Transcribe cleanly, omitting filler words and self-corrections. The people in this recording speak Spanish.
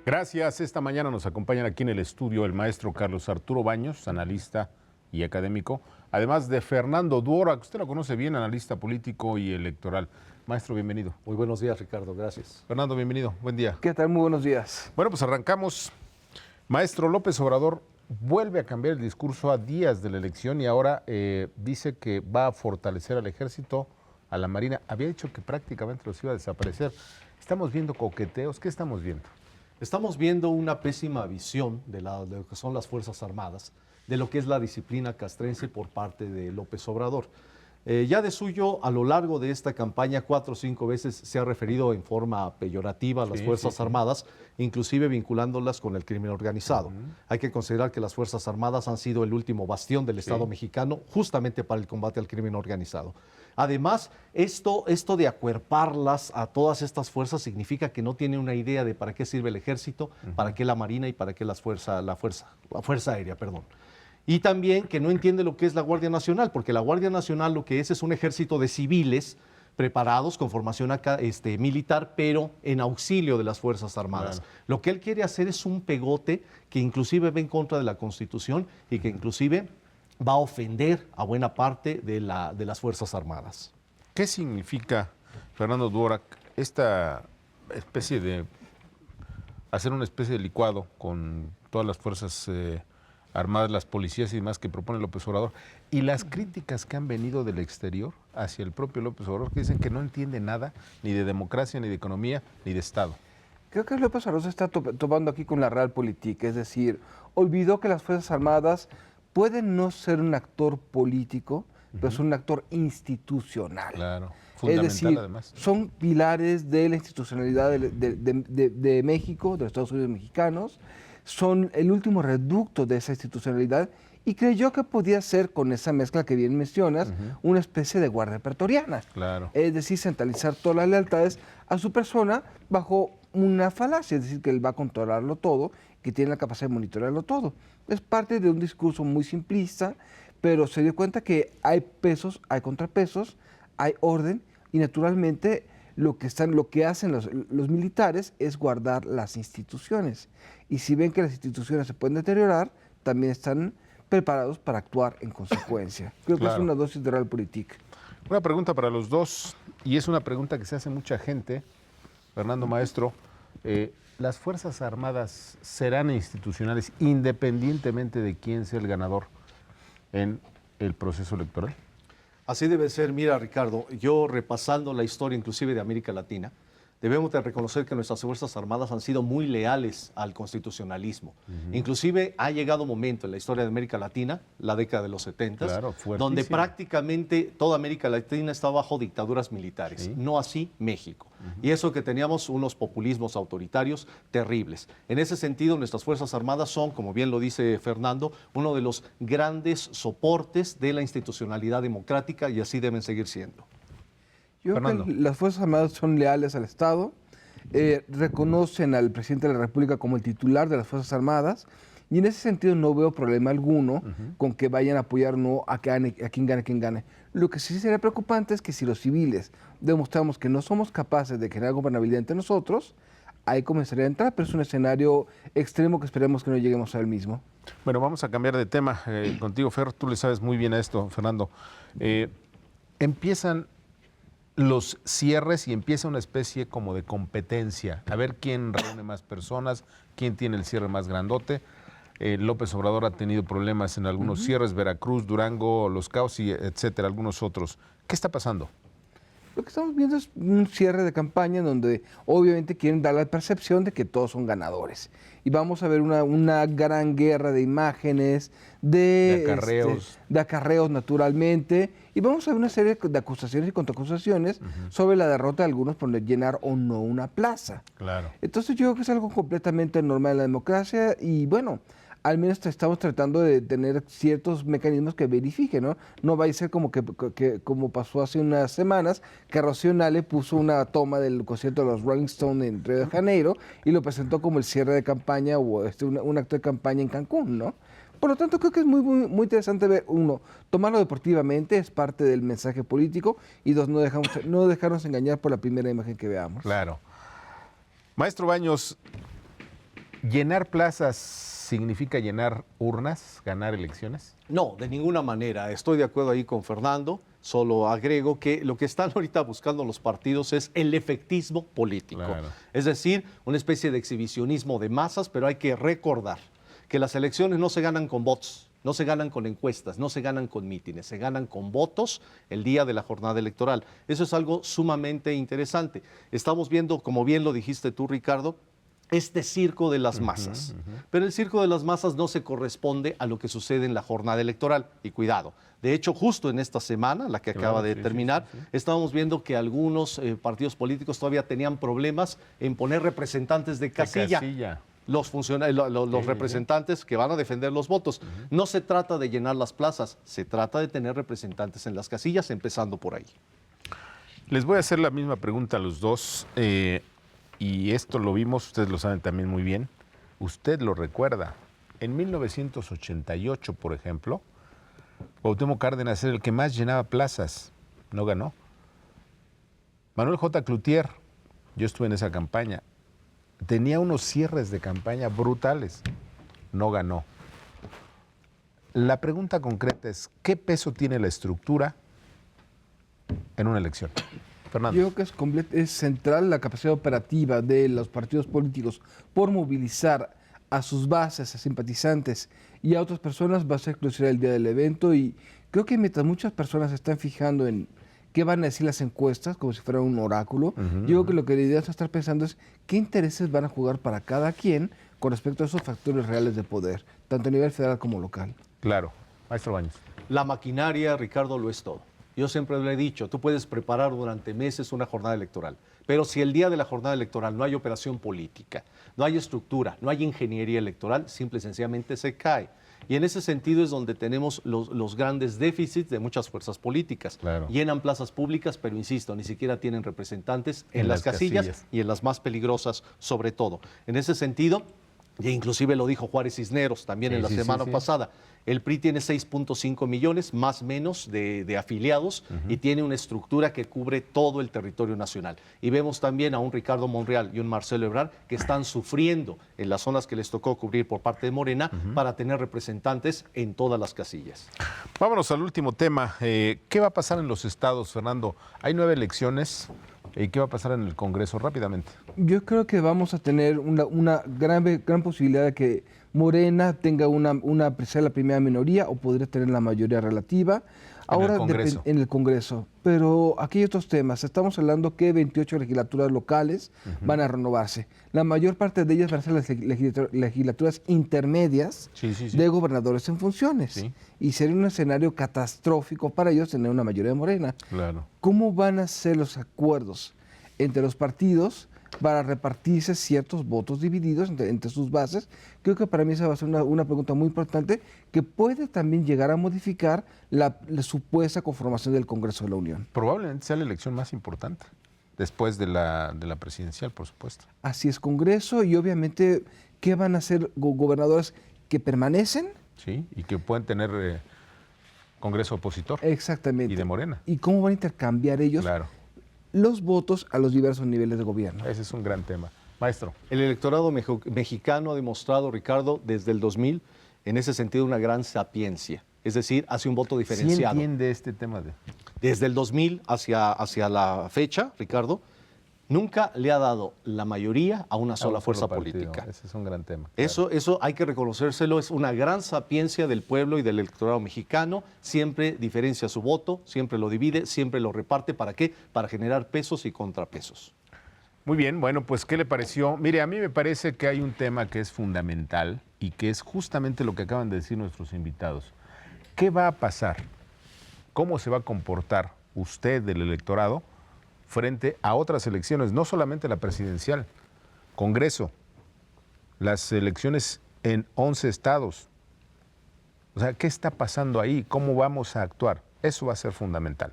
Gracias. Esta mañana nos acompañan aquí en el estudio el maestro Carlos Arturo Baños, analista y académico, además de Fernando Duora, que usted lo conoce bien, analista político y electoral. Maestro, bienvenido. Muy buenos días, Ricardo, gracias. Fernando, bienvenido. Buen día. ¿Qué tal? Muy buenos días. Bueno, pues arrancamos. Maestro, López Obrador vuelve a cambiar el discurso a días de la elección y ahora dice que va a fortalecer al ejército, a la Marina. Había dicho que prácticamente los iba a desaparecer. Estamos viendo coqueteos. ¿Qué estamos viendo? Estamos viendo una pésima visión de lo que son las Fuerzas Armadas, de lo que es la disciplina castrense por parte de López Obrador. Ya de suyo, a lo largo de esta campaña, 4 o 5 veces se ha referido en forma peyorativa a las Fuerzas Armadas, inclusive vinculándolas con el crimen organizado. Hay que considerar que las Fuerzas Armadas han sido el último bastión del Estado mexicano justamente para el combate al crimen organizado. Además, esto de acuerparlas a todas estas fuerzas significa que no tiene una idea de para qué sirve el ejército, para qué la Marina y para qué la Fuerza Aérea, perdón. Y también que no entiende lo que es la Guardia Nacional, porque la Guardia Nacional lo que es un ejército de civiles preparados con formación militar, pero en auxilio de las Fuerzas Armadas. Claro. Lo que él quiere hacer es un pegote que inclusive va en contra de la Constitución y que inclusive va a ofender a buena parte de las Fuerzas Armadas. ¿Qué significa, Fernando Duorak, esta especie de hacer una especie de licuado con todas las Fuerzas Armadas, las policías y demás que propone López Obrador, y las críticas que han venido del exterior hacia el propio López Obrador, que dicen que no entiende nada ni de democracia, ni de economía, ni de Estado? Creo que López Obrador se está topando aquí con la realpolitik, es decir, olvidó que las Fuerzas Armadas pueden no ser un actor político, pero son un actor institucional. Claro, fundamental, es decir, además. Son pilares de la institucionalidad de México, de los Estados Unidos mexicanos, son el último reducto de esa institucionalidad y creyó que podía ser, con esa mezcla que bien mencionas, una especie de guardia pretoriana. Claro. Es decir, centralizar todas las lealtades a su persona bajo una falacia, es decir, que él va a controlarlo todo, que tiene la capacidad de monitorearlo todo. Es parte de un discurso muy simplista, pero se dio cuenta que hay pesos, hay contrapesos, hay orden y naturalmente lo que hacen los militares es guardar las instituciones. Y si ven que las instituciones se pueden deteriorar, también están preparados para actuar en consecuencia. Creo que es una dosis de realpolitik. Una pregunta para los dos, y es una pregunta que se hace mucha gente, Fernando Maestro. ¿Las Fuerzas Armadas serán institucionales independientemente de quién sea el ganador en el proceso electoral? Así debe ser. Mira, Ricardo, yo repasando la historia inclusive de América Latina, debemos de reconocer que nuestras Fuerzas Armadas han sido muy leales al constitucionalismo. Inclusive ha llegado un momento en la historia de América Latina, la década de los 70, donde prácticamente toda América Latina está bajo dictaduras militares, no así México. Y eso que teníamos unos populismos autoritarios terribles. En ese sentido, nuestras Fuerzas Armadas son, como bien lo dice Fernando, uno de los grandes soportes de la institucionalidad democrática y así deben seguir siendo. Yo creo que las Fuerzas Armadas son leales al Estado, reconocen al presidente de la República como el titular de las Fuerzas Armadas y en ese sentido no veo problema alguno con que vayan a apoyar no a quien gane. Lo que sí sería preocupante es que si los civiles demostramos que no somos capaces de generar gobernabilidad entre nosotros, ahí comenzaría a entrar, pero es un escenario extremo que esperemos que no lleguemos al mismo. Bueno, vamos a cambiar de tema. Contigo, Fer, tú le sabes muy bien a esto, Fernando. Empiezan los cierres y empieza una especie como de competencia, a ver quién reúne más personas, quién tiene el cierre más grandote. López Obrador ha tenido problemas en algunos cierres, Veracruz, Durango, Los Cabos, y etcétera, algunos otros. ¿Qué está pasando? Lo que estamos viendo es un cierre de campaña en donde obviamente quieren dar la percepción de que todos son ganadores. Y vamos a ver una gran guerra de imágenes, de acarreos naturalmente, y vamos a ver una serie de acusaciones y contraacusaciones sobre la derrota de algunos por llenar o no una plaza. Claro. Entonces yo creo que es algo completamente normal en la democracia y bueno, al menos estamos tratando de tener ciertos mecanismos que verifiquen, ¿no? No va a ser como como pasó hace unas semanas, que Rocío Nale puso una toma del concierto de los Rolling Stones en Río de Janeiro y lo presentó como el cierre de campaña o un acto de campaña en Cancún, ¿no? Por lo tanto, creo que es muy interesante ver, uno, tomarlo deportivamente, es parte del mensaje político, y dos, no dejarnos engañar por la primera imagen que veamos. Claro. Maestro Baños, ¿Llenar plazas significa llenar urnas, ganar elecciones? No, de ninguna manera. Estoy de acuerdo ahí con Fernando. Solo agrego que lo que están ahorita buscando los partidos es el efectismo político. Claro. Es decir, una especie de exhibicionismo de masas, pero hay que recordar que las elecciones no se ganan con votos, no se ganan con encuestas, no se ganan con mítines, se ganan con votos el día de la jornada electoral. Eso es algo sumamente interesante. Estamos viendo, como bien lo dijiste tú, Ricardo, este circo de las masas. Pero el circo de las masas no se corresponde a lo que sucede en la jornada electoral. Y cuidado, de hecho, justo en esta semana, la que acaba de terminar, estábamos viendo que algunos partidos políticos todavía tenían problemas en poner representantes de casilla. Los representantes que van a defender los votos. No se trata de llenar las plazas, se trata de tener representantes en las casillas, empezando por ahí. Les voy a hacer la misma pregunta a los dos. Y esto lo vimos, ustedes lo saben también muy bien. Usted lo recuerda. En 1988, por ejemplo, Cuauhtémoc Cárdenas era el que más llenaba plazas. No ganó. Manuel J. Cloutier, yo estuve en esa campaña, tenía unos cierres de campaña brutales. No ganó. La pregunta concreta es, ¿qué peso tiene la estructura en una elección? Fernando. Yo creo que es central la capacidad operativa de los partidos políticos por movilizar a sus bases, a simpatizantes y a otras personas va a ser crucial el día del evento, y creo que mientras muchas personas se están fijando en qué van a decir las encuestas, como si fuera un oráculo, yo creo que lo que deberíamos estar pensando es qué intereses van a jugar para cada quien con respecto a esos factores reales de poder, tanto a nivel federal como local. Claro. Maestro Baños. La maquinaria, Ricardo, lo es todo. Yo siempre lo he dicho, tú puedes preparar durante meses una jornada electoral, pero si el día de la jornada electoral no hay operación política, no hay estructura, no hay ingeniería electoral, simple y sencillamente se cae. Y en ese sentido es donde tenemos los grandes déficits de muchas fuerzas políticas. Claro. Llenan plazas públicas, pero insisto, ni siquiera tienen representantes en las casillas y en las más peligrosas sobre todo. En ese sentido, e inclusive lo dijo Juárez Cisneros también en la semana pasada, el PRI tiene 6.5 millones, más o menos, de afiliados y tiene una estructura que cubre todo el territorio nacional. Y vemos también a un Ricardo Monreal y un Marcelo Ebrard que están sufriendo en las zonas que les tocó cubrir por parte de Morena para tener representantes en todas las casillas. Vámonos al último tema. ¿Qué va a pasar en los estados, Fernando? Hay 9 elecciones. ¿Qué va a pasar en el Congreso? Rápidamente. Yo creo que vamos a tener una gran posibilidad de que Morena tenga sea la primera minoría o podría tener la mayoría relativa. Ahora en el Congreso. Pero aquí hay otros temas. Estamos hablando que 28 legislaturas locales van a renovarse. La mayor parte de ellas van a ser las legislaturas intermedias de gobernadores en funciones. Sí. Y sería un escenario catastrófico para ellos tener una mayoría de Morena. Claro. ¿Cómo van a ser los acuerdos entre los partidos para repartirse ciertos votos divididos entre sus bases? Creo que para mí esa va a ser una pregunta muy importante que puede también llegar a modificar la supuesta conformación del Congreso de la Unión. Probablemente sea la elección más importante, después de la presidencial, por supuesto. Así es, Congreso, y obviamente, ¿qué van a hacer gobernadores que permanecen? Sí, y que pueden tener Congreso opositor. Exactamente. Y de Morena. ¿Y cómo van a intercambiar ellos? Claro. Los votos a los diversos niveles de gobierno. Ese es un gran tema. Maestro. El electorado mexicano ha demostrado, Ricardo, desde el 2000, en ese sentido, una gran sapiencia. Es decir, hace un voto diferenciado. ¿Sí entiende este tema? Desde el 2000 hacia la fecha, Ricardo, nunca le ha dado la mayoría a una sola fuerza política. Ese es un gran tema. Claro. Eso hay que reconocérselo, es una gran sapiencia del pueblo y del electorado mexicano. Siempre diferencia su voto, siempre lo divide, siempre lo reparte. ¿Para qué? Para generar pesos y contrapesos. Muy bien, bueno, pues ¿qué le pareció? Mire, a mí me parece que hay un tema que es fundamental y que es justamente lo que acaban de decir nuestros invitados. ¿Qué va a pasar? ¿Cómo se va a comportar usted del electorado frente a otras elecciones, no solamente la presidencial, Congreso, las elecciones en 11 estados? O sea, ¿qué está pasando ahí? ¿Cómo vamos a actuar? Eso va a ser fundamental.